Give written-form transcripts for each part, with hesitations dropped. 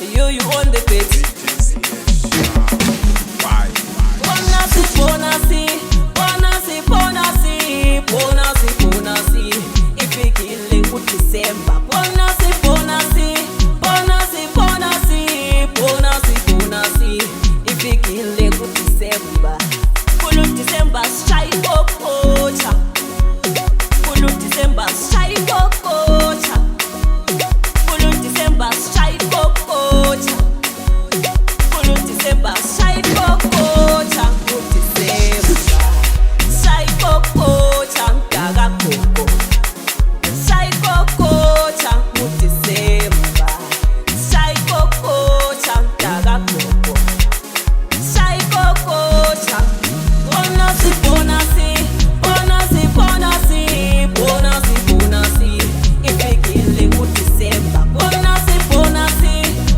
You on the beat. Bonasi, bonasi, bonasi, bonasi, bonasi, bonasi. Ifikile kuDisemba. Bonasi, bonasi, bonasi, bonasi, bonasi, bonasi. Ifikile kuDisemba. Kulu Disemba shaya kokocha. Kulu Disemba shaya kokocha. Kulu Disemba shaya kokocha. Kulu Disemba shaya kokocha. Disemba shaya kokocha mdaka koko. Shaya kokocha Disemba. Shaya kokocha mdaka koko. Shaya kokocha. Bonasi, bonasi, bonasi, bonasi, bonasi, bonasi. Ifikile kuDisemba. Bonasi, bonasi,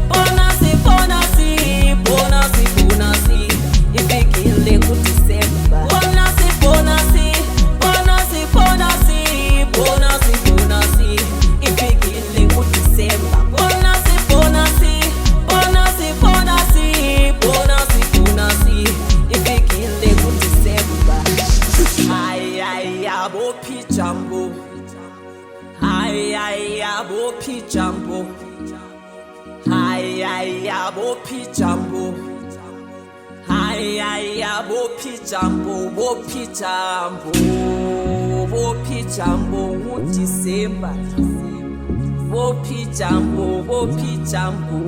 bonasi, bonasi, bonasi, bonasi. Ifikile kuDisemba. Bonasi, bonasi, bonasi, bonasi, bonasi, bonasi. Ifikile kuDisemba. Bonasi, bonasi, bonasi, bonasi, bonasi, bonasi. Ifikile kuDisemba. Ay ay abo pijambo. Ay ay abo pijambo. Ay ay abo pijambo. Ay ay abo pijambo, bo pijambo, bo pijambo uDisemba. Bo pijambo, bo pijambo.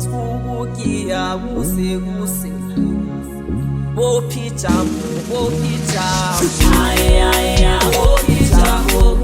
Subukia kuse kuse. Bo pijambo, bo pijambo. Ay ay abo pijambo.